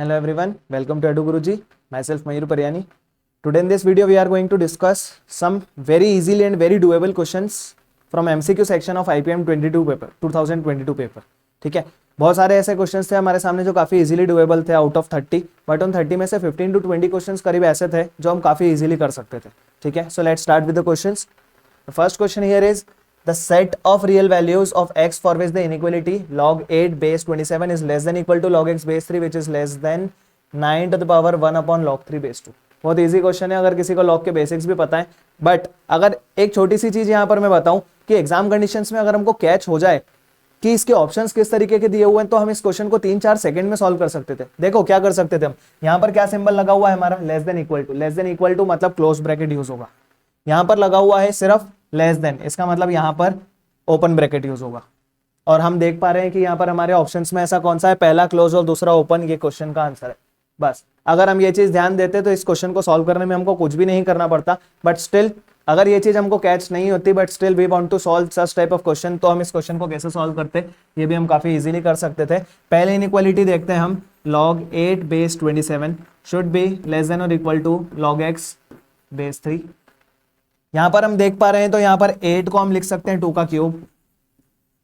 Hello everyone, welcome to Edu Guruji. Myself Mayur Paryani. Today in this video we are going to discuss some very easily and very doable questions from MCQ section of IPM 22 paper 2022 paper. ठीक है, बहुत सारे ऐसे questions थे हमारे सामने जो काफ़ी इजीली डुएबल थे आउट ऑफ 30, बट उन 30 में से 15 to 20 क्वेश्चंस करीब ऐसे थे जो हम काफ़ी इजीली कर सकते थे. ठीक है, so let's start with the questions. The first question here is the set of real values of x for which the inequality log 8 base 27 is less than equal to log x base 3 which is less than 9 to the power 1 upon log 3 base 2. बहुत easy question है अगर किसी को log के basics भी पता है. But अगर एक छोटी सी चीज यहाँ पर मैं बताऊं कि एग्जाम कंडीशंस में अगर हमको कैच हो जाए कि इसके ऑप्शंस किस तरीके के दिए हुए हैं तो हम इस क्वेश्चन को 3-4 सेकंड में सॉल्व कर सकते थे. देखो क्या कर सकते थे हम. यहाँ पर क्या सिंबल लगा हुआ है हमारा लेस देन इक्वल टू मतलब क्लोज ब्रैकेट यूज होगा. यहाँ पर लगा हुआ है सिर्फ लेस देन, इसका मतलब यहाँ पर ओपन ब्रैकेट यूज होगा. और हम देख पा रहे हैं कि यहाँ पर हमारे ऑप्शंस में ऐसा कौन सा है, पहला क्लोज और दूसरा ओपन. ये क्वेश्चन का आंसर है. बस अगर हम ये चीज ध्यान देते तो इस क्वेश्चन को सॉल्व करने में हमको कुछ भी नहीं करना पड़ता. बट स्टिल अगर ये चीज हमको कैच नहीं होती but still we want to solve such type of question, तो हम इस क्वेश्चन को कैसे सॉल्व करते ये भी हम काफी इजीली कर सकते थे. पहले इनइक्वालिटी देखते हैं हम. log 8 base 27 should be less than और equal to log x base 3. यहाँ पर हम देख पा रहे हैं तो यहाँ पर 8 को हम लिख सकते हैं 2 का क्यूब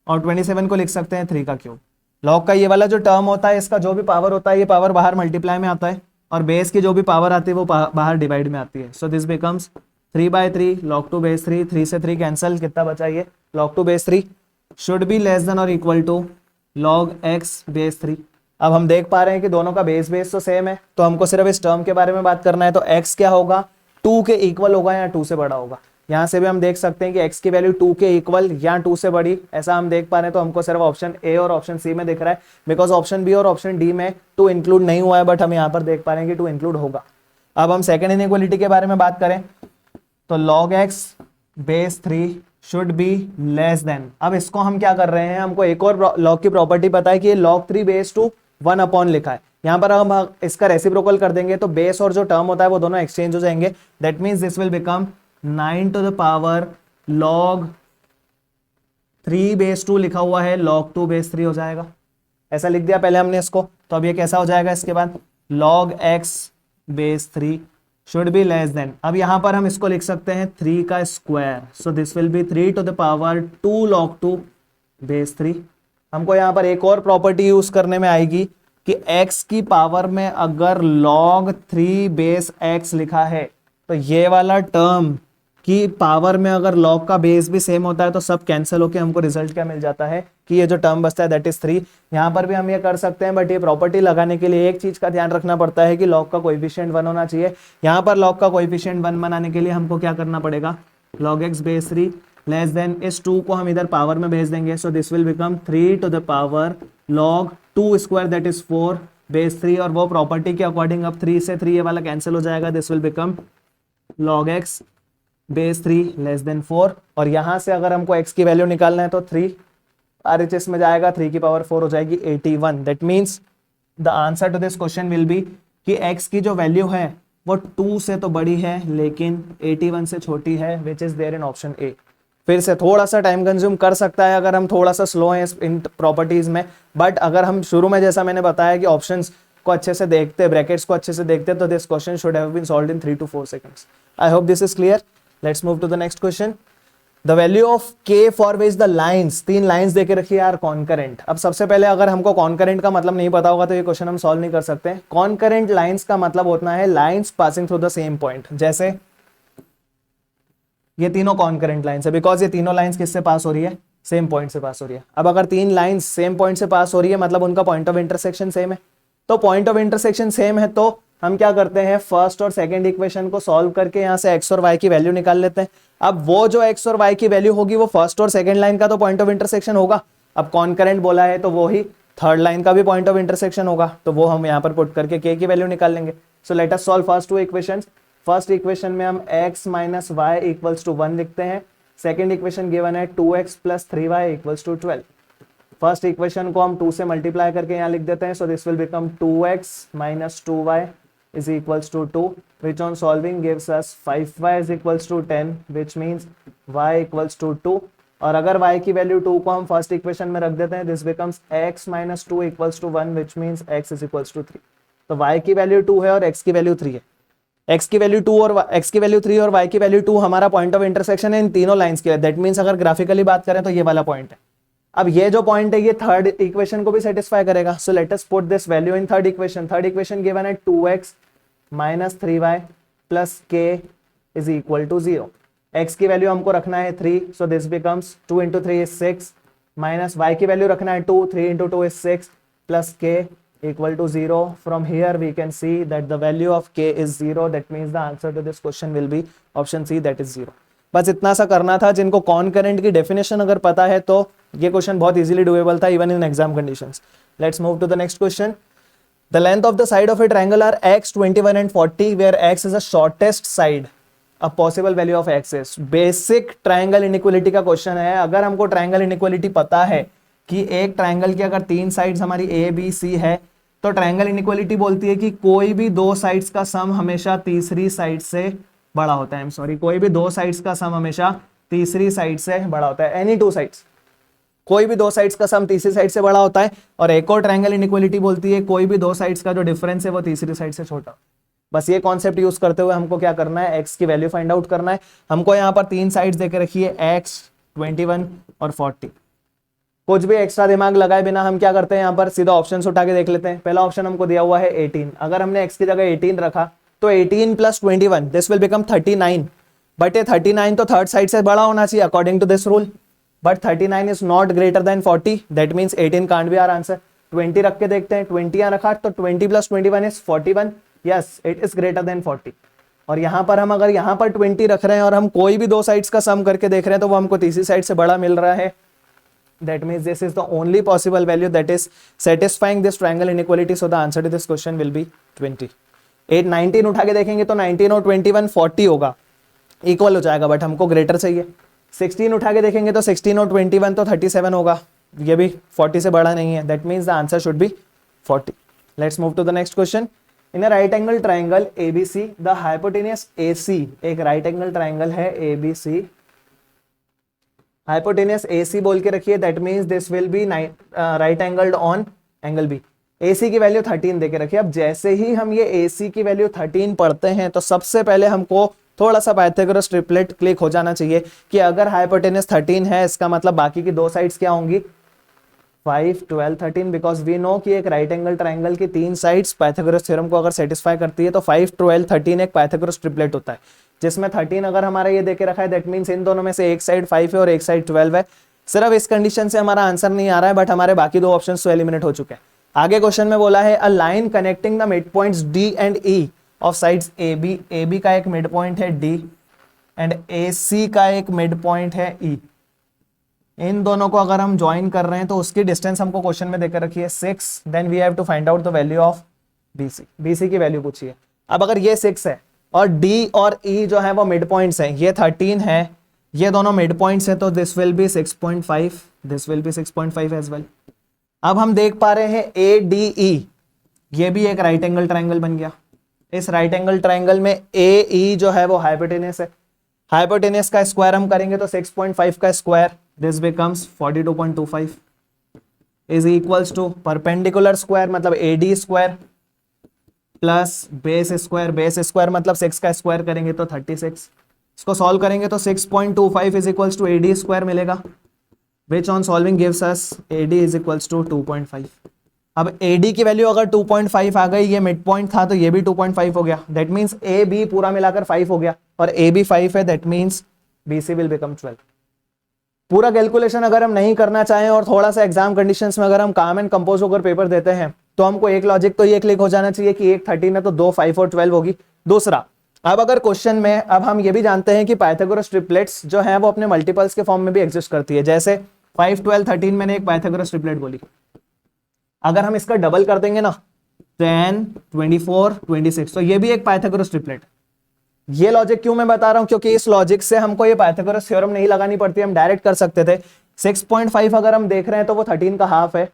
और 27 को लिख सकते हैं 3 का क्यूब. लॉग का ये वाला जो टर्म होता है इसका जो भी पावर होता है ये पावर बाहर मल्टीप्लाई में आता है और बेस की जो भी पावर आती है वो बाहर डिवाइड में आती है. सो दिस बिकम्स 3/3 log 2 base 3. 3 से 3 कैंसिल, कितना बचा ये log 2 base 3 should be less than और equal to log x base 3. अब हम देख पा रहे हैं कि दोनों का बेस तो सेम है तो हमको सिर्फ इस टर्म के बारे में बात करना है. तो x क्या होगा, 2 के इक्वल होगा या 2 से बड़ा होगा. यहाँ से भी हम देख सकते हैं कि x की वैल्यू 2 के इक्वल या 2 से बड़ी, ऐसा हम देख पा रहे हैं. तो हमको सिर्फ ऑप्शन ए और ऑप्शन सी में दिख रहा है बिकॉज ऑप्शन बी और ऑप्शन डी में 2 इंक्लूड नहीं हुआ है, बट हम यहाँ पर देख पा रहे हैं कि 2 इंक्लूड होगा. अब हम सेकेंड इनइक्वालिटी के बारे में बात करें तो log x base 3 should be less then. अब इसको हम क्या कर रहे हैं, हमको एक और log की प्रॉपर्टी पता है कि ये log 3 base 2 1 अपॉन लिखा है. यहाँ पर हम इसका रेसिप्रोकल कर देंगे तो बेस और जो टर्म होता है वो दोनों एक्सचेंज हो जाएंगे. That means this will become 9 to the power log 3 base 2 लिखा हुआ है log 2 base 3 हो जाएगा. ऐसा लिख दिया पहले हमने इसको, तो अब ये कैसा हो जाएगा इसके बाद log x base 3 should be less then. अब यहाँ पर हम इसको लिख सकते हैं 3 का square. So this will B 3 to the power 2 log 2 base 3. हमको यहाँ पर एक और प्रॉपर्टी यूज करने में आएगी कि x की पावर में अगर log 3 base x लिखा है तो ये वाला टर्म की पावर में अगर log का बेस भी सेम होता है तो सब कैंसिल होकर हमको रिजल्ट क्या मिल जाता है कि ये जो टर्म बचता है दैट इज 3. यहाँ पर भी हम ये कर सकते हैं बट ये प्रॉपर्टी लगाने के लिए एक चीज का ध्यान रखना पड़ता है कि log का कोएफिशिएंट 1 होना चाहिए. यहाँ पर log का कोएफिशिएंट 1 बनाने के लिए हमको क्या करना पड़ेगा, log x base 3 less than इस 2 को हम इधर पावर में भेज देंगे. सो this will become 3 to the power log 2 square that is 4 base 3. और वो प्रॉपर्टी के अकॉर्डिंग अब 3 से 3 ये वाला कैंसिल हो जाएगा. This will become log x base 3 less than 4. और यहां से अगर हमको x की वैल्यू निकालना है तो 3 RHS में जाएगा, 3 की पावर 4 हो जाएगी 81. That means the answer to this question will be कि x की जो वैल्यू है वो 2 से तो बड़ी है लेकिन 81 से छोटी है which is there in option A. फिर से थोड़ा सा टाइम कंज्यूम कर सकता है अगर हम थोड़ा सा स्लो हैं इन प्रॉपर्टीज में, बट अगर हम शुरू में जैसा मैंने बताया कि ऑप्शंस को अच्छे से देखते, ब्रैकेट्स को अच्छे से देखते, तो this question should have been solved in 3 to 4 seconds. I hope this is clear. Let's move to the next question. The value of k for which the lines, 3 lines देके रखिए यार कॉन्करेंट. अब सबसे पहले अगर हमको कॉन्करेंट का मतलब नहीं पता होगा तो ये क्वेश्चन हम सॉल्व नहीं कर सकते. कॉन्करेंट लाइंस का मतलब होता है lines passing through the same point. जैसे ये तीनों कॉन्करेंट लाइंस है बिकॉज ये तीनों लाइंस किससे पास हो रही है, सेम पॉइंट से पास हो रही है. अब अगर 3 लाइंस सेम पॉइंट से पास हो रही है मतलब उनका पॉइंट ऑफ इंटरसेक्शन सेम है. तो पॉइंट ऑफ इंटरसेक्शन सेम है तो हम क्या करते हैं, फर्स्ट और सेकंड इक्वेशन को सॉल्व करके यहाँ से x और y की वैल्यू निकाल लेते हैं. अब वो जो x और y की वैल्यू होगी वो फर्स्ट और सेकंड लाइन का तो पॉइंट ऑफ इंटरसेक्शन होगा. अब कॉन्करेंट बोला है तो वो ही थर्ड लाइन का भी पॉइंट ऑफ इंटरसेक्शन होगा, तो वो हम यहाँ पर पुट करके k की वैल्यू निकाल लेंगे. So let us solve first 2 equations. First equation में हम x minus y equals to 1 लिखते हैं. सेकेंड इक्वेशन गिवन है 2x plus 3y equals to 12. First equation को हम 2 से मल्टीप्लाई करके यहाँ लिख देते हैं. सो this will become 2x minus 2y is equals to 2, which on solving gives us 5y is equals to 10, which means y equals to 2. और अगर y की वैल्यू 2 को हम फर्स्ट इक्वेशन में रख देते हैं, this becomes x minus 2 equals to 1, which means x is equals to 3. तो y की वैल्यू 2 है और x की वैल्यू 3 है। x की वैल्यू 2 और x की वैल्यू 3 और y की वैल्यू 2 हमारा पॉइंट ऑफ इंटरसेक्शन है इन तीनों लाइंस के लिए। दैट मींस अगर ग्राफिकली बात करें तो ये वाला पॉइंट है। अब ये जो पॉइंट है ये थर्ड इक्वेशन को भी सेटिस्फाई करेगा। So let us put this value in third equation. Third equation given है 2x minus 3y plus k is equal to 0। x की वैल्यू हमको रखना है 3, so this becomes 2 into 3 is 6 minus y की value रखना है 2, 3 into 2 is 6 plus k equal to 0. From here we can see that the value of k is 0. That means the answer to this question will be option C, that is 0. बस इतना सा करना था। जिनको कॉनकरेंट की definition अगर पता है तो ये क्वेश्चन बहुत इजीली डूएबल था even in exam conditions. Let's move to the next question. The length of the side of a triangle are x, 21 and 40 where x is the shortest side. A possible value of x is. Basic triangle inequality का question है। अगर हमको triangle inequality पता है कि एक triangle की अगर तीन साइड्स हमारी ए बी सी है तो ट्रायंगल इनइक्वालिटी बोलती है कि कोई भी दो साइड्स का सम हमेशा तीसरी साइड से बड़ा होता है। कोई भी दो साइड्स का सम हमेशा तीसरी साइड से बड़ा होता है। एनी टू साइड्स, कोई भी दो साइड्स का सम तीसरी साइड से बड़ा होता है। और एक और ट्रायंगल इनइक्वालिटी बोलती है कोई भी दो साइड्स का जो डिफरेंस है वो तीसरी साइड से छोटा। बस ये कॉन्सेप्ट यूज करते हुए हमको क्या करना है, एक्स की वैल्यू फाइंड आउट करना है। हमको यहाँ पर तीन साइड्स देके रखी है एक्स, 21 और 40। कुछ भी एक्स्ट्रा दिमाग लगाए बिना हम क्या करते हैं, यहाँ पर सीधा ऑप्शन उठा के देख लेते हैं। पहला ऑप्शन हमको दिया हुआ है 18। अगर हमने x की जगह 18 रखा तो 18 plus 21 this will become 39। But ये 39 तो थर्ड साइड से बड़ा होना चाहिए according to this rule. But 39 is not greater than 40, that means 18 can't be our answer. 20 रख के देखते हैं, 20 यहाँ रखा तो 20 plus 21 is 41। Yes, it is greater than 40। और यहाँ पर हम अगर यहाँ पर 20 रख रहे हैं और हम कोई भी दो साइड्स का सम करके देख रहे हैं तो वो हमको तीसरी साइड से बड़ा मिल रहा है। That means this is the only possible value that is satisfying this triangle inequality. So the answer to this question will be 20. 19 उठा के देखेंगे तो 19 और 21 40 होगा, इक्वल हो जाएगा, बट हमको ग्रेटर चाहिए। 16 उठा के देखेंगे तो 16 और 21 तो 37 होगा, ये भी 40 से बड़ा नहीं है। That means the answer should be 40. Let's move to the next question. In a right angle triangle ABC, the hypotenuse AC, एक right angle triangle है ABC, हाइपोटेनियस AC बोल के रखिए। That means this will B right angled on angle B। AC की value 13 देके रखिए। अब जैसे ही हम ये AC की वैल्यू 13 पढ़ते हैं तो सबसे पहले हमको थोड़ा सा पाइथागोरस ट्रिपलेट क्लिक हो जाना चाहिए कि अगर हाइपोटेनियस 13 है इसका मतलब बाकी की दो साइड्स क्या होंगी, 5, 12, 13। बिकॉज वी नो कि एक राइट एंगल ट्राइंगल की तीन साइड्स पाइथागोरस थ्योरम को अगर सेटिस्फाई करती है तो 5, 12, 13 एक पाइथागोरस ट्रिपलेट होता है, जिसमें 13 अगर हमारा ये देके रखा है दैट मींस इन दोनों में से एक साइड 5 है और एक साइड 12 है। सिर्फ इस कंडीशन से हमारा आंसर नहीं आ रहा है, बट हमारे बाकी दो ऑप्शंस तो एलिमिनेट हो चुके हैं। आगे क्वेश्चन में बोला है a line connecting the mid points D and E of sides AB का एक मिड पॉइंट है D एंड AC का एक मिड पॉइंट है E। इन दोनों को अगर हम ज्वाइन कर रहे हैं तो उसकी डिस्टेंस हमको क्वेश्चन में देकर रखी है 6। Then we have to find out the value of BC की वैल्यू पूछिए। अब अगर ये 6 है और D और E जो है वो मिड पॉइंट्स हैं, ये 13 है, ये दोनों मिड पॉइंट्स हैं, तो this will be 6.5, this will be 6.5 as well. अब हम देख पा रहे हैं ADE, ये भी एक राइट एंगल ट्राइंगल बन गया। इस राइट एंगल ट्राइंगल में AE जो है वो हाइपोटेनियस है। हाइपोटेनियस का स्क्वायर हम करेंगे तो 6.5 का square this becomes 42.25 is equals to perpendicular square मतलब AD square plus base square मतलब 6 का स्क्वायर करेंगे तो 36। इसको सॉल्व करेंगे तो 6.25 is equals to AD square मिलेगा, which on solving gives us AD is equals to 2.5। अब AD की वैल्यू अगर 2.5 आ गई, ये मिड पॉइंट था तो ये भी 2.5 हो गया। दैट मीन्स AB पूरा मिलाकर 5 हो गया और AB 5 है, that means BC will become 12। पूरा कैलकुलेशन अगर हम नहीं करना चाहें और थोड़ा सा एग्जाम कंडीशंस में अगर हम काम एंड कंपोज होकर पेपर देते हैं तो हमको एक लॉजिक तो ये क्लिक हो जाना चाहिए कि एक 13 है तो दो 5 और 12 होगी। दूसरा, अब अगर क्वेश्चन में अब हम ये भी जानते हैं कि पाइथागोरस ट्रिपलेट्स जो है वो अपने मल्टीपल्स के फॉर्म में भी एग्जिस्ट करती है। जैसे 5, 12, 13 मैंने एक पाइथागोरस ट्रिपलेट बोली, अगर हम इसका डबल कर देंगे ना 10, 24, 26 तो ये भी एक पाइथागोरस ट्रिपलेट। ये लॉजिक क्यों मैं बता रहा हूं, क्योंकि इस लॉजिक से हमको ये पाइथागोरस थ्योरम नहीं लगानी पड़ती, हम डायरेक्ट कर सकते थे। 6.5 अगर हम देख रहे हैं तो वो 13 का हाफ है,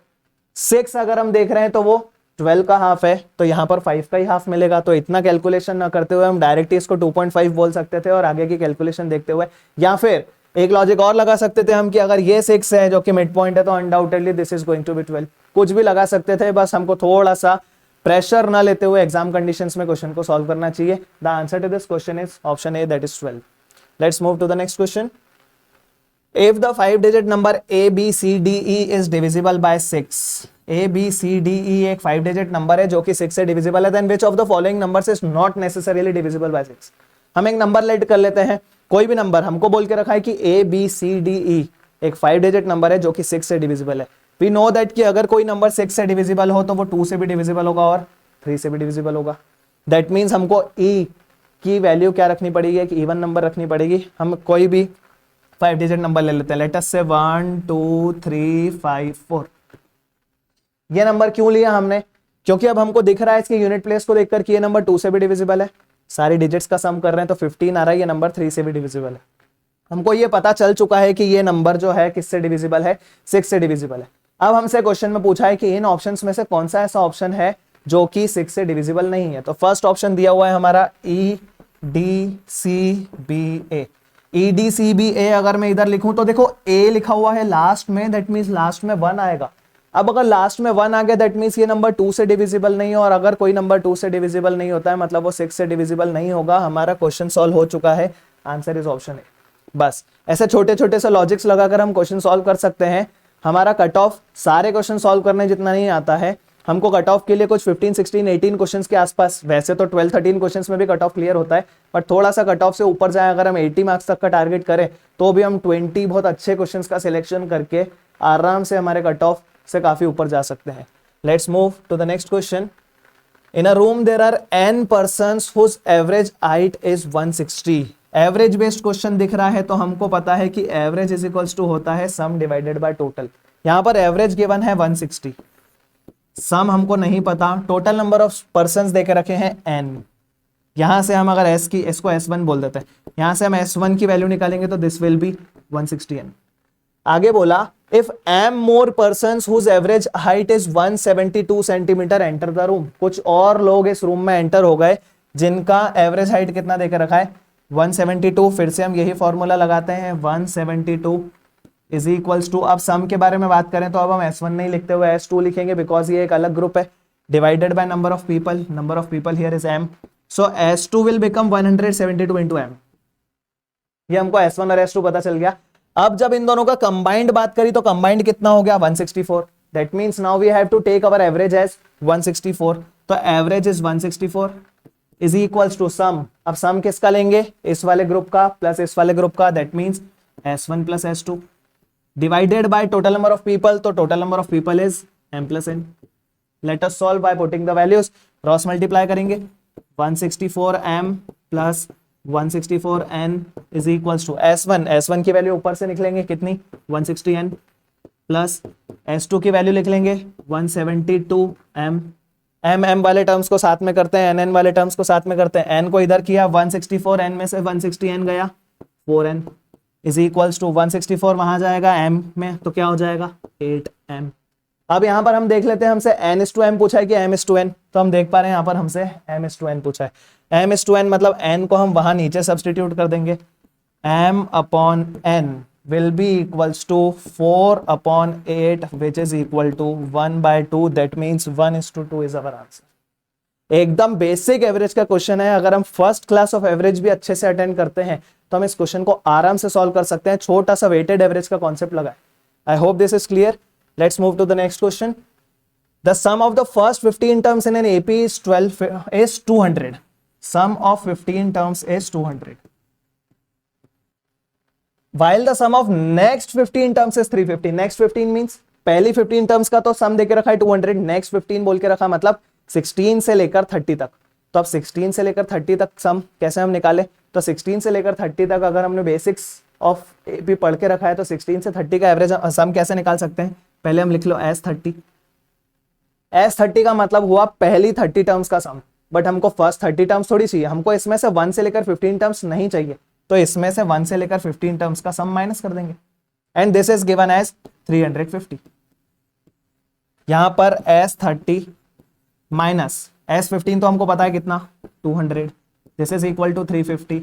6 अगर हम देख रहे हैं तो वो 12 का हाफ है, तो यहाँ पर 5 का ही हाफ मिलेगा। तो इतना कैलकुलेशन ना करते हुए हम डायरेक्ट इसको 2.5 बोल सकते थे और आगे की कैलकुलेशन देखते हुए, या फिर एक लॉजिक और लगा सकते थे हम कि अगर ये 6 है जो कि मिड पॉइंट है तो undoubtedly this is going to be 12। कुछ भी लगा सकते थे, बस हमको थोड़ा सा प्रेशर ना लेते हुए एग्जाम कंडीशंस में क्वेश्चन को सॉल्व करना चाहिए। The answer to this question is option A, that is 12। Let's move to the next question. If the 5-digit number ABCDE is divisible by 6, ABCDE एक 5-digit नंबर है जो कि 6 से divisible है, then which of the following numbers is not necessarily divisible by 6? हम एक number late कर लेते हैं, कोई भी नंबर हमको बोल के रखा है कि ABCDE एक 5-digit नंबर है जो कि 6 से डिविजिबल है। We know that कि अगर कोई नंबर 6 से डिविजिबल हो तो वो 2 से भी डिविजिबल होगा और 3 से भी डिविजिबल होगा। That means हमको E की वैल्यू क्या रखनी पड़ेगी, एक इवन नंबर रखनी पड़ेगी। हम कोई भी 5-digit नंबर ले लेते हैं, लेट अस से 1 2 3 5 4। ये नंबर क्यों लिया हमने, क्योंकि अब हमको दिख रहा है इसके यूनिट प्लेस को देखकर कि ये नंबर 2 से भी डिविजिबल है, सारी डिजिट्स का सम कर रहे हैं तो 15 आ रहा है, ये नंबर 3 से भी डिविजिबल है। हमको ये पता चल चुका है कि ये नंबर जो है किससे डिविजिबल है, 6 से डिविजिबल है। अब हमसे क्वेश्चन में पूछा है कि इन ऑप्शंस में से कौन सा ऐसा ऑप्शन है जो कि 6 से डिविजिबल नहीं है। तो फर्स्ट ऑप्शन दिया हुआ है हमारा EDCBA। EDCBA अगर मैं इधर लिखूं तो देखो A लिखा हुआ है लास्ट में, दैट मींस लास्ट में 1 आएगा। अब अगर लास्ट में 1 आ गया दैट मींस ये नंबर 2 से डिविजिबल नहीं है, और अगर कोई नंबर 2 से डिविजिबल नहीं होता है मतलब वो 6 से डिविजिबल नहीं होगा। हमारा क्वेश्चन सॉल्व हो चुका है, आंसर इज ऑप्शन ए। बस ऐसे छोटे छोटे से लॉजिक्स लगाकर हम क्वेश्चन सॉल्व कर सकते हैं। हमारा कट ऑफ सारे क्वेश्चन सॉल्व करने जितना नहीं आता है, हमको कट ऑफ के लिए कुछ 15 16 18 क्वेश्चंस के आसपास, वैसे तो 12 13 क्वेश्चंस में भी कट ऑफ क्लियर होता है, बट थोड़ा सा कट ऑफ से ऊपर जाए, अगर हम 80 मार्क्स तक का टारगेट करें तो भी हम 20 बहुत अच्छे क्वेश्चंस का सिलेक्शन करके आराम से हमारे कट ऑफ से काफी ऊपर जा सकते हैं। Let's move to the next question. In a room there are n persons whose average height is 160। Average based question दिख रहा है तो हमको पता है कि एवरेज इज इक्वल्स टू होता है सम डिवाइडेड बाय टोटल। यहाँ पर एवरेज गिवन है 160, सम हमको नहीं पता, टोटल नंबर ऑफ पर्सन्स देके रखे हैं n। यहां से हम अगर s को S1 बोल देते हैं, यहां से हम S1 की वैल्यू निकालेंगे तो दिस विल बी 160n। आगे बोला if m more persons whose average height is 172 centimetre enter the room. कुछ और लोग इस रूम में एंटर हो गए जिनका एवरेज हाइट कितना देकर रखा है 172। फिर से हम यही फॉर्मूला लगाते हैं, 172 इज इक्वल्स टू, अब सम के बारे में बात करें तो अब हम S1 नहीं लिखते हुए S2 लिखेंगे बिकॉज ये एक अलग ग्रुप है, divided by number of people here is m, so S2 will become 172 into m। ये हमको S1 और S2 पता चल गया। अब जब इन दोनों का कंबाइंड बात करी तो कंबाइंड कितना हो गया 164। That means now we have to take our average as 164। तो average is 164 is equals to sum. अब सम किसका लेंगे, इस वाले ग्रुप का प्लस इस वाले ग्रुप का, that means S1 plus S2 divided by total number of people. तो total number of people is m plus n। Let us solve by putting the values, cross multiply करेंगे, 164m plus 164n is equals to S1 की value ऊपर से निकलेंगे कितनी 160n plus S2 की value लिख लेंगे 172m। m वाले टर्म्स को साथ में करते हैं, n वाले टर्म्स को साथ में करते हैं, n को इधर किया 164n में से 160n गया 4n इज इक्वल्स टू 164 वहां जाएगा m में तो क्या हो जाएगा 8m। अब यहां पर हम देख लेते हैं, हमसे n/m पूछा है कि m/n, तो हम देख पा रहे हैं यहां पर हमसे m/n पूछा है। m/n मतलब n को हम वहां नीचे सब्सटीट्यूट कर देंगे, m/n will be equals to 4/8 which is equal to 1/2, that means 1:2 is our answer। एकदम बेसिक एवरेज का क्वेश्चन है, अगर हम फर्स्ट क्लास ऑफ एवरेज भी अच्छे से अटेंड करते हैं तो हम इस क्वेश्चन को आराम से सॉल्व कर सकते हैं। छोटा सा वेटेड एवरेज का कॉन्सेप्ट लगा है। I hope this is clear. Let's move to the next question. The sum of the first 15 terms in an AP is 200। Sum of 15 terms is 200 while the sum of next 15 terms is 350। next 15 means पहली 15 terms का तो सम देके रखा है 200, next 15 बोल के रखा मतलब 16 से लेकर 30 तक। तो अब 16 से लेकर 30 तक सम कैसे हम निकाले, तो 16 से लेकर 30 तक अगर हमने बेसिक्स ऑफ एपी पढ़ के रखा है तो 16 से 30 का एवरेज सम कैसे निकाल सकते हैं। पहले हम लिख लो S30। S30 का मतलब हुआ पहली 30 टर्म्स का सम, बट हमको फर्स्ट 30 टर्म्स थोड़ी चाहिए, हमको इसमें से 1 से लेकर 15 टर्म्स नहीं चाहिए, तो इसमें से 1 से लेकर 15 टर्म्स का सम माइनस कर देंगे and this is given as 350। यहां पर S30 माइनस S15 तो हमको पता है कितना 200, this is equal to 350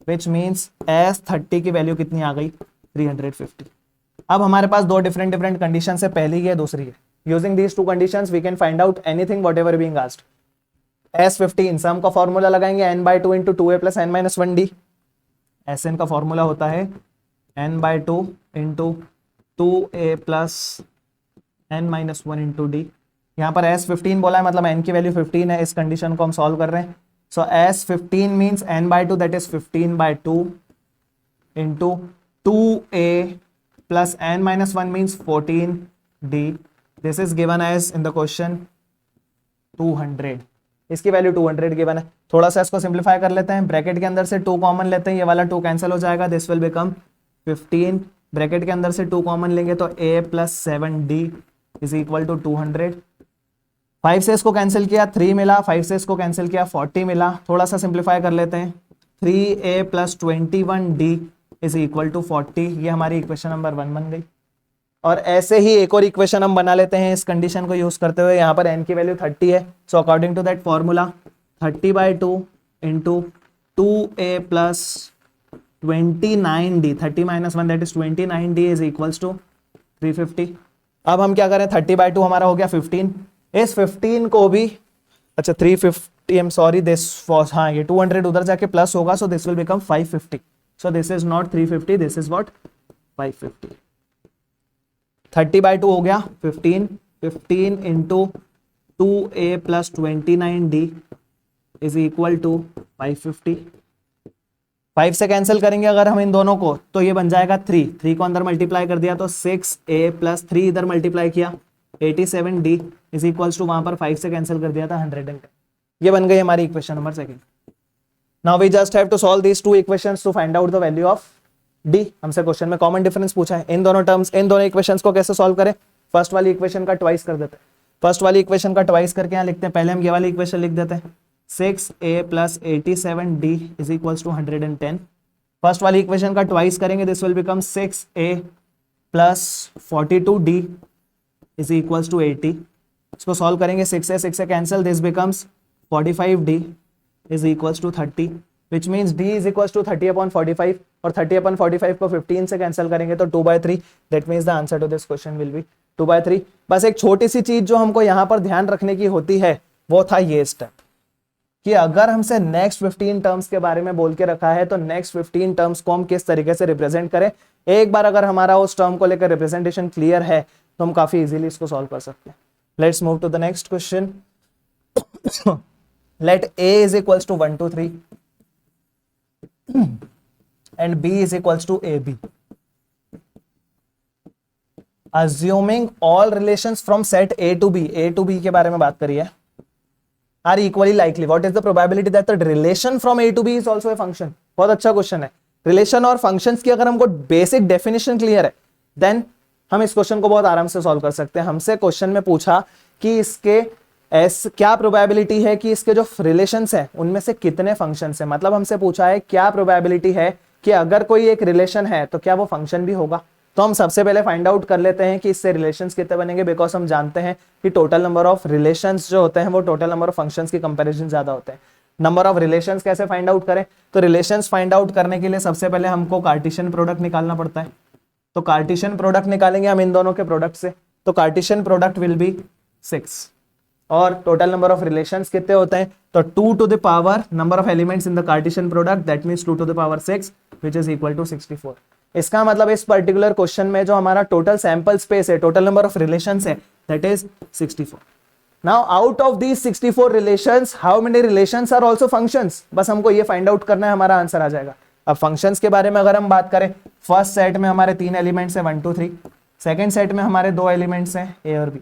which means S30 की वैल्यू कितनी आ गई 350। अब हमारे पास दो डिफरेंट कंडीशन है, पहली है दूसरी है। Using these two conditions we can find out anything whatever being asked. S15 sum का फॉर्मूला लगाएंगे n/2 into 2a plus n minus 1d। Sn का फॉर्मूला होता है n/2 into 2a plus n minus 1 into d. यहाँ पर S15 बोला है, मतलब n की वैल्यू 15 है, इस कंडीशन को हम सॉल्व कर रहे हैं। So S15 means n/2 that is 15/2 into 2a plus n minus 1 means 14d। This is given as in the question 200। इसकी वैल्यू 200 गिवन है। थोड़ा सा इसको सिंप्लीफाई कर लेते हैं, ब्रैकेट के अंदर से 2 कॉमन लेते हैं, ये वाला 2 कैंसिल हो जाएगा, दिस विल बिकम 15। ब्रैकेट के अंदर से 2 कॉमन लेंगे तो a plus 7d is equal to 200। 5 से इसको कैंसिल किया 3 मिला, 5 से इसको कैंसिल किया 40 मिला। थोड़ा सा सिंप्लीफाई कर लेते हैं, 3a plus 21d is equal to 40। ये हमारी इक्वेशन नंबर 1 बन गई। और ऐसे ही एक और इक्वेशन हम बना लेते हैं इस कंडीशन को यूज करते हुए। यहाँ पर n की वैल्यू 30 है, so according to that formula 30/2 into 2a plus 29d, 30 minus 1 that is 29d is equals to 350। अब हम क्या करें, 30/2 हमारा हो गया 15। इस 15 को भी, अच्छा 350, I am sorry this was, हाँ ये 200 उधर जाके प्लस होगा, so this will become 550। So this is not 350, this is what 550। 30/2 हो गया 15, 15 into 2a plus 29d is equal to 550। 5 से कैंसिल करेंगे अगर हम इन दोनों को तो ये बन जाएगा 3 को अंदर मल्टीप्लाई कर दिया तो 6a प्लस 3 इधर मल्टीप्लाई किया 87d इज इक्वल्स टू, वहां पर 5 से कैंसिल कर दिया था 110। ये बन गई हमारी equation number 2। Now we just have to solve these 2 equations to find out the value of d. हमसे क्वेश्चन में कॉमन डिफरेंस पूछा है, इन दोनों टर्म्स, इन दोनों इक्वेशंस को कैसे सॉल्व करें। फर्स्ट वाली इक्वेशन का ट्वाइस कर देते हैं, फर्स्ट वाली इक्वेशन का ट्वाइस करके यहाँ लिखते हैं। पहले हम ये वाली इक्वेशन लिख देते हैं, 6a plus 87d is equals to 110। First वाली इक्वेशन का ट्वाइस करेंगे, this will become 6a plus 42d is equals to 80। इसको सॉल्व करेंगे, 6 से cancel, this becomes 45d is equals to 30, which means d is equals to 30/45, और 30/45 को 15 से cancel करेंगे तो 2/3। That means the answer to this question will be 2/3। बस एक छोटी सी चीज जो हमको यहाँ पर ध्यान रखने की होती है वो था ये स्टेप, कि अगर हमसे नेक्स्ट 15 टर्म्स के बारे में बोल के रखा है तो नेक्स्ट 15 टर्म्स को हम किस तरीके से रिप्रेजेंट करें। एक बार अगर हमारा उस टर्म को लेकर रिप्रेजेंटेशन क्लियर है तो हम काफी इजीली इसको सॉल्व कर सकते हैं। Let's move to the next question. Let a is equals to 1 2 3 and b is equals to ab, assuming all relations from set a to b के बारे में बात करिए, are equally likely, what is the probability that the relation from a to b is also a function। बहुत अच्छा question है। Relation और functions की अगर हमको बेसिक डेफिनेशन क्लियर है देन हम इस क्वेश्चन को बहुत आराम से सॉल्व कर सकते हैं। हमसे क्वेश्चन में पूछा कि इसके क्या प्रोबेबिलिटी है कि इसके जो रिलेशंस हैं उनमें से कितने फंक्शंस हैं, मतलब हमसे पूछा है क्या प्रोबेबिलिटी है कि अगर कोई एक रिलेशन है तो क्या वो फंक्शन भी होगा। तो हम सबसे पहले फाइंड आउट कर लेते हैं कि इससे रिलेशंस कितने बनेंगे, बिकॉज हम जानते हैं कि टोटल नंबर ऑफ रिलेशंस जो होते हैं वो टोटल नंबर ऑफ फंक्शंस की कंपैरिजन ज्यादा होते हैं। नंबर ऑफ रिलेशंस कैसे फाइंड आउट करें, तो रिलेशंस फाइंड आउट करने के लिए सबसे पहले हमको कार्टेशियन प्रोडक्ट निकालना पड़ता है। तो कार्टेशियन प्रोडक्ट निकालेंगे हम इन दोनों के प्रोडक्ट से, तो कार्टेशियन प्रोडक्ट विल बी 6, और टोटल नंबर ऑफ रिलेशंस कितने होते हैं, तो 2 to the power number of elements in the Cartesian product, that means 2 to the power 6 which is equal to 64। इसका मतलब इस पर्टिकुलर क्वेश्चन में जो हमारा टोटल सैंपल स्पेस है, टोटल नंबर ऑफ रिलेशंस है, that is 64। Now out of these 64 relations how many relations are also functions, बस हमको ये फाइंड आउट करना है, हमारा आंसर आ जाएगा। अब फंक्शंस के बारे में अगर हम बात करें, फर्स्ट सेट में हमारे 3 एलिमेंट्स है 1 2 3, सेकंड सेट में हमारे 2 एलिमेंट्स हैं ए और बी।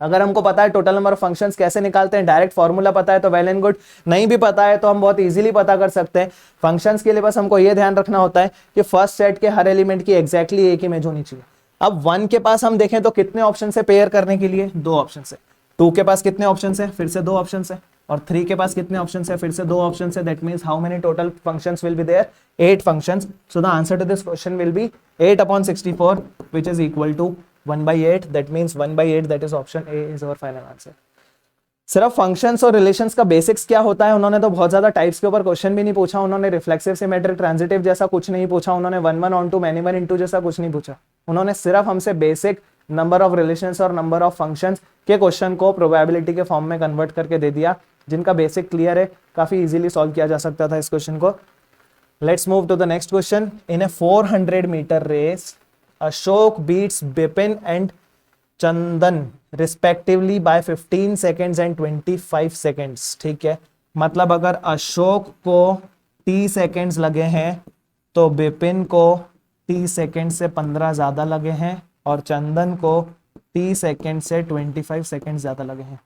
अगर हमको पता है टोटल नंबर ऑफ फंक्शंस कैसे निकालते हैं, डायरेक्ट फॉर्मूला पता है तो वेल एंड गुड, नहीं भी पता है तो हम बहुत इजीली पता कर सकते हैं। फंक्शंस के लिए बस हमको ये ध्यान रखना होता है कि फर्स्ट सेट के हर एलिमेंट की एग्जैक्टली एक इमेज होनी चाहिए। अब 1 के पास हम देखें तो कितने ऑप्शन है पेयर करने के लिए, 2 ऑप्शन है। 2 के पास कितने ऑप्शन है, फिर से 2 ऑप्शन है। और 3 के पास कितने ऑप्शन है, फिर से 2 ऑप्शन है। That means how many total functions will be there, 8 functions. So the answer to this question will be 8/64 which is equal to 1/8, that means 1/8, that is option A is our final answer। सिर्फ functions और relations का basics क्या होता है, उन्होंने तो बहुत ज्यादा टाइप्स के ऊपर क्वेश्चन भी नहीं पूछा, उन्होंने रिफ्लेक्सिव सिमेट्रिक ट्रांजिटिव जैसा कुछ नहीं पूछा, उन्होंने 1 1 ऑन टू मैनी 1 इनटू जैसा कुछ नहीं पूछा, उन्होंने सिर्फ हमसे बेसिक नंबर ऑफ रिलेशंस और नंबर ऑफ फंक्शंस के क्वेश्चन को प्रोबेबिलिटी के फॉर्म में कन्वर्ट करके दे दिया, जिनका बेसिक क्लियर है, काफी इजीली सॉल्व किया जा सकता था इस क्वेश्चन को। Let's move to the next question. In a 400 metre race Ashok beats Bipin and Chandan respectively by 15 seconds and 25 seconds. ठीक है, मतलब अगर अशोक को 30 सेकेंड्स लगे हैं तो बिपिन को 30 सेकेंड से 15 ज्यादा लगे हैं और चंदन को 30 सेकेंड से 25 सेकेंड ज्यादा लगे हैं।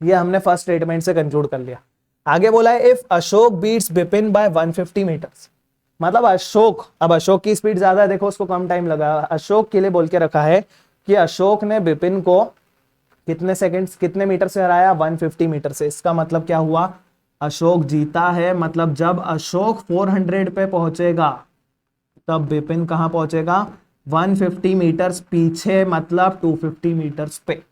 ये हमने फर्स्ट स्टेटमेंट से कंक्लूड कर लिया। आगे बोला है if Ashok beats Bipin by 150 metres, मतलब अशोक, अब अशोक की स्पीड ज्यादा है, देखो उसको कम टाइम लगा। अशोक के लिए बोल के रखा है कि अशोक ने बिपिन को कितने सेकंड्स कितने मीटर से हराया, 150 मीटर से। इसका मतलब क्या हुआ, अशोक जीता है। मतलब जब अशोक 400 पे पहुंचेगा तब बिपिन कहां पहुंचेगा, 150 मीटर्स पीछे, मतलब 250 मीटर्स पे।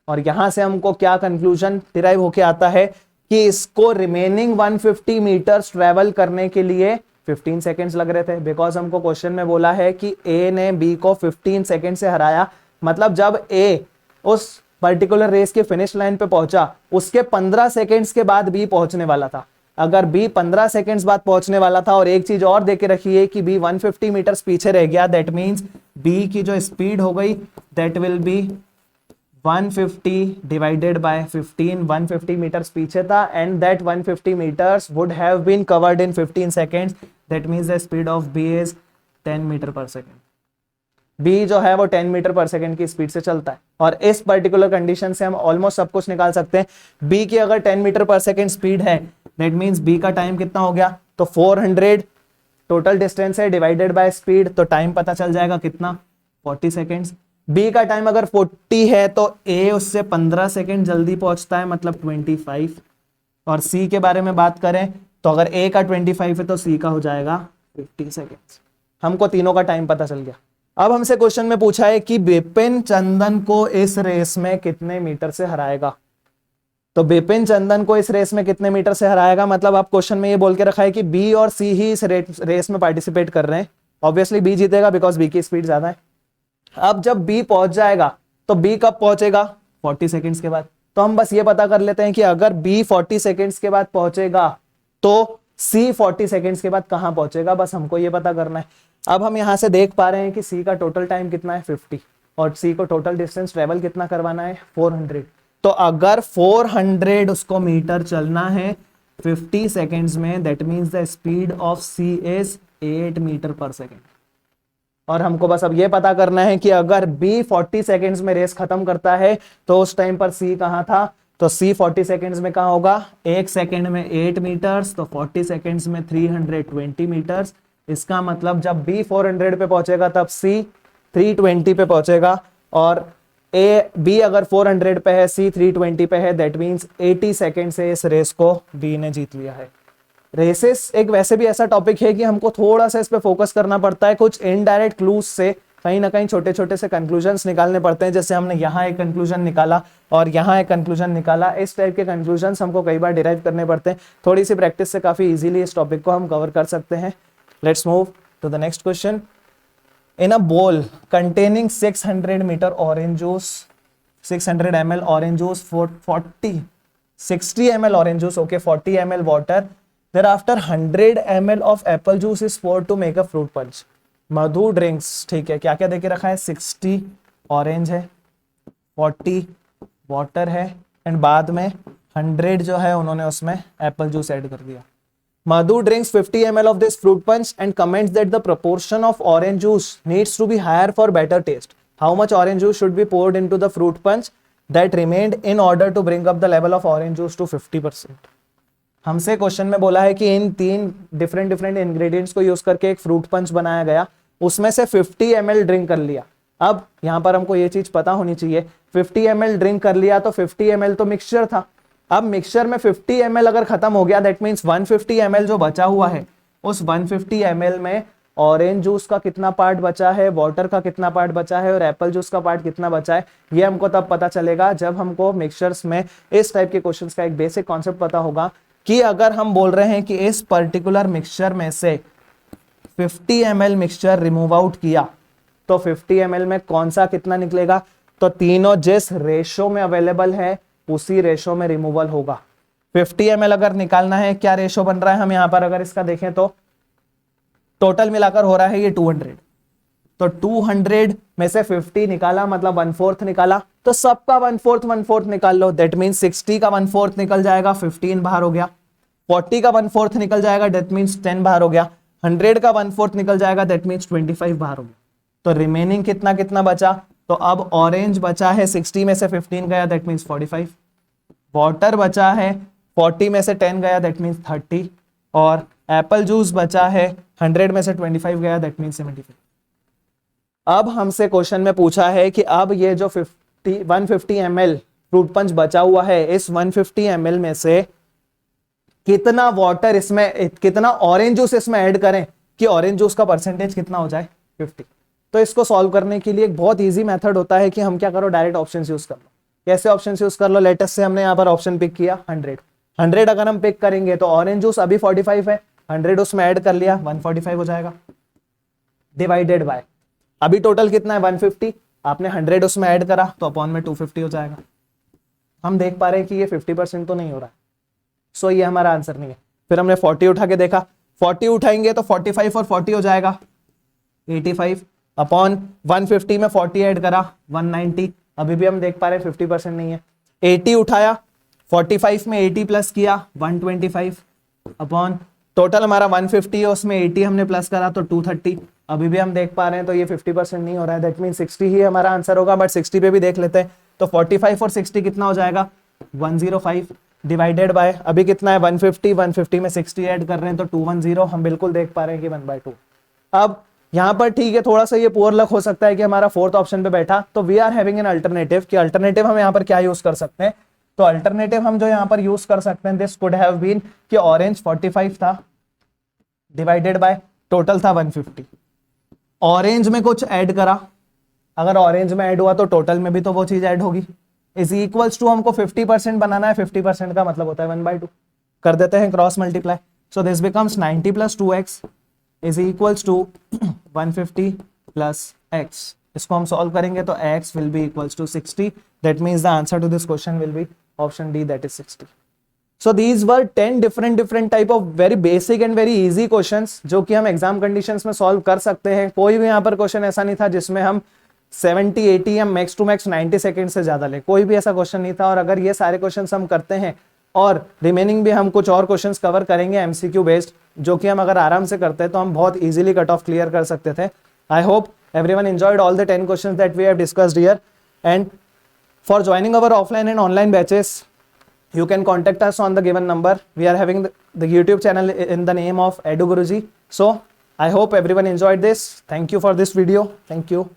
और यहां से हमको क्या कंक्लूजन डिराइव होके आता है कि इसको रिमेनिंग 150 मीटर्स ट्रेवल करने के लिए 15 सेकेंड्स लग रहे थे, बिकॉज हमको क्वेश्चन में बोला है कि ए ने बी को 15 सेकेंड से हराया। मतलब जब ए उस पर्टिकुलर रेस के फिनिश लाइन पे पहुंचा उसके 15 सेकेंड्स के बाद बी पहुंचने वाला था। अगर बी 15 सेकेंड्स बाद पहुंचने वाला था और एक चीज और देके रखी है कि बी 150 मीटर्स पीछे रह गया, दैट मींस बी की जो स्पीड हो गई that will be 150 divided by 15। 150 metres पीछे था and that 150 meters would have been covered in 15 seconds. That means the speed of B is 10 metre per second. B जो है वो 10 मीटर पर सेकेंड की स्पीड से चलता है और इस पर्टिकुलर कंडीशन से हम ऑलमोस्ट सब कुछ निकाल सकते हैं। B की अगर 10 मीटर पर सेकेंड स्पीड है दैट मींस B का टाइम कितना हो गया, तो 400 टोटल डिस्टेंस है डिवाइडेड बाय स्पीड, तो टाइम पता चल जाएगा कितना, 40 सेकेंड्स। बी का टाइम अगर 40 है तो ए उससे 15 सेकेंड जल्दी पहुंचता है, मतलब 25। और सी के बारे में बात करें तो अगर ए का 25 है तो सी का हो जाएगा 50 सेकेंड्स। हमको तीनों का टाइम पता चल गया। अब हमसे क्वेश्चन में पूछा है कि बिपिन चंदन को इस रेस में कितने मीटर से हराएगा। तो बिपिन चंदन को इस रेस में कितने मीटर से हराएगा, मतलब आप क्वेश्चन में ये बोल के रखा है कि बी और सी ही इस रेस में पार्टिसिपेट कर रहे हैं। ऑब्वियसली बी जीतेगा बिकॉज बी की स्पीड ज्यादा है। अब जब B पहुंच जाएगा तो B कब पहुंचेगा, 40 सेकेंड्स के बाद। तो हम बस ये पता कर लेते हैं कि अगर B 40 सेकेंड्स के बाद पहुंचेगा तो C 40 सेकेंड्स के बाद कहां पहुंचेगा, बस हमको ये पता करना है। अब हम यहां से देख पा रहे हैं कि C का टोटल टाइम कितना है, 50, और C को टोटल डिस्टेंस ट्रेवल कितना करवाना है, 400। तो अगर 400 उसको मीटर चलना है 50 सेकेंड्स में, that means the speed of C is 8 metre per second. और हमको बस अब ये पता करना है कि अगर B 40 सेकेंड्स में रेस खत्म करता है तो उस टाइम पर C कहां था, तो C 40 सेकेंड्स में कहां होगा, 1 सेकेंड में 8 मीटर्स, तो 40 सेकेंड्स में 320 मीटर्स। इसका मतलब जब B 400 पे पहुंचेगा तब C 320 पे पहुंचेगा, और B अगर 400 पे है, C 320 पे है, दैट मीन्स 80 सेकेंड से इस रेस को B ने जीत लिया है। रेसेस एक वैसे भी ऐसा टॉपिक है कि हमको थोड़ा सा इस पे फोकस करना पड़ता है, कुछ इनडायरेक्ट क्लूज से कहीं ना कहीं छोटे छोटे से कंक्लूजन्स निकालने पड़ते हैं। जैसे हमने यहाँ एक कंक्लूजन निकाला और यहाँ एक कंक्लूजन निकाला, इस टाइप के कंक्लूजन्स हमको कई बार डिराइव करने पड़ते हैं। थोड़ी सी प्रैक्टिस से काफी इजीली इस टॉपिक को हम कवर कर सकते हैं। Let's move to the next question. In a bowl containing 600 metre orange juice, 600 ml orange juice, 60 ml orange juice, okay, 40 ml water, thereafter 100 ml of apple juice is poured to make a fruit punch. Madhu drinks, ठीक है, क्या क्या देके रखा है, 60 orange है, 40 water है and बाद में 100 जो है उन्होंने उसमें एप्पल जूस ऐड कर दिया। मधु drinks 50 ml of this fruit punch and comments that the proportion of orange juice needs to be higher for better taste. How much orange juice should be poured into the fruit punch that remained in order to bring up the level of orange juice to 50%? हमसे question में बोला है कि इन 3 different ingredients को use करके एक fruit punch बनाया गया, उसमें से 50 ml ड्रिंक कर लिया। अब यहां पर हमको ये चीज पता होनी चाहिए, 50 ml ड्रिंक कर लिया तो 50 ml तो मिक्सचर था। अब मिक्सचर में 50 ml अगर खत्म हो गया, दैट मीन्स 150 ml जो बचा हुआ है, उस 150 ml में ऑरेंज जूस का कितना पार्ट बचा है, वाटर का कितना पार्ट बचा है और एप्पल जूस का पार्ट कितना बचा है। ये हमको तब पता चलेगा जब हमको मिक्सचर्स में इस टाइप के क्वेश्चंस का एक बेसिक कॉन्सेप्ट पता होगा कि अगर हम बोल रहे हैं कि इस पर्टिकुलर मिक्सचर में से 50 ml मिक्सचर रिमूव आउट किया तो 50 ml में कौन सा कितना निकलेगा, तो तीनों जिस रेशो में अवेलेबल है उसी रेशो में रिमूवल होगा। 50 ml अगर निकालना है, क्या रेशो बन रहा है, हम यहां पर अगर इसका देखें तो टोटल मिलाकर हो रहा है ये 200, तो 200 में से 50 निकाला मतलब 1/4 निकाला, तो सबका 1/4 निकाल लो, दैट मीन्स 60 का 1/4 निकल जाएगा, 15 बाहर हो गया। 40 का 1/4 निकल जाएगा, दैट मीन्स 10 बाहर हो गया। 100 का 1/4 निकल जाएगा, दैट मीन्स 25 बाहर हो गया। तो रिमेनिंग कितना कितना बचा, तो अब ऑरेंज बचा है 60 में से 15 गया, दैट मीन्स 45। वाटर बचा है 40 में से 10 गया, दैट मीन्स 30। और एप्पल जूस बचा है 100 में से 25 गया, दैट मीन्स 75। अब हमसे क्वेश्चन में पूछा है कि अब ये जो 150 ml फ्रूट पंच बचा हुआ है, इस 150 ml में से कितना वाटर इसमें, कितना ऑरेंज जूस इसमें ऐड करें कि ऑरेंज जूस का परसेंटेज कितना हो जाए 50। तो इसको सॉल्व करने के लिए एक बहुत इजी मेथड होता है कि हम क्या करो, डायरेक्ट ऑप्शन यूज कर लो। कैसे ऑप्शन यूज कर लो, लेटेस्ट से हमने यहाँ पर ऑप्शन पिक किया 100 अगर हम पिक करेंगे तो ऑरेंज जूस अभी 45 है, 100 उसमें ऐड कर लिया 145 हो जाएगा, डिवाइडेड बाय अभी टोटल कितना है 150, आपने 100 उसमें ऐड करा तो अपॉन में 250 हो जाएगा। हम देख पा रहे हैं कि ये 50% तो नहीं हो रहा है, सो ये हमारा आंसर नहीं है। फिर हमने 40 उठा के देखा, 40 उठाएंगे तो 45 और 40 हो जाएगा 85, अपॉन 150 में 40 ऐड करा 190, अभी भी हम देख पा रहे हैं 50% नहीं है। 80 उठाया, 45 में 80 प्लस किया 125, अपॉन टोटल हमारा 150 है, उसमें 80 हमने प्लस करा तो 230, अभी भी हम देख पा रहे हैं तो ये 50% नहीं हो रहा है, दैट मीन 60 ही हमारा आंसर होगा। बट 60 पे भी देख लेते हैं, तो 45 और 60 कितना हो जाएगा 105, डिवाइडेड बाय अभी कितना है 150 में 60 ऐड कर रहे हैं तो 210, हम बिल्कुल देख पा रहे हैं कि 1/2। अब यहाँ पर ठीक है, थोड़ा सा ये पुअर लक हो सकता है कि हमारा फोर्थ ऑप्शन पे बैठा, तो we are having an alternative, कि अल्टरनेटिव हम यहाँ पर क्या यूज कर सकते हैं, तो अल्टरनेटिव हम जो यहाँ पर यूज कर सकते हैं, दिस कुड हैव बीन कि ऑरेंज 45 था, डिवाइडेड बाय टोटल था 150, ऑरेंज में कुछ ऐड करा, अगर ऑरेंज में ऐड हुआ तो टोटल में भी तो वो चीज ऐड होगी, इज इक्वल्स टू हमको 50% बनाना है, 50% का मतलब होता है 1/2, कर देते हैं cross multiply, so this becomes 90 + 2x is equals to 150 + x। इसको हम सॉल्व करेंगे तो x will be equals to 60, that means the answer to this question will be option D, that is 60। So these were 10 different type of very basic and very easy questions जो कि हम exam conditions में solve कर सकते हैं। कोई भी यहाँ पर क्वेश्चन ऐसा नहीं था जिसमें हम 70, 80 या मैक्स टू मैक्स 90 सेकेंड से ज्यादा ले, कोई भी ऐसा क्वेश्चन नहीं था। और अगर ये सारे क्वेश्चंस हम करते हैं और रिमेनिंग भी हम कुछ और क्वेश्चंस कवर करेंगे एमसीक्यू बेस्ड, जो कि हम अगर आराम से करते हैं तो हम बहुत इजीली कट ऑफ क्लियर कर सकते थे। I hope everyone enjoyed all the 10 questions that we have discussed here, and for joining our offline and online batches you can contact us on the given number. We are having the YouTube channel in the name of Edu Guruji. So I hope everyone enjoyed this. Thank you for this video. Thank you.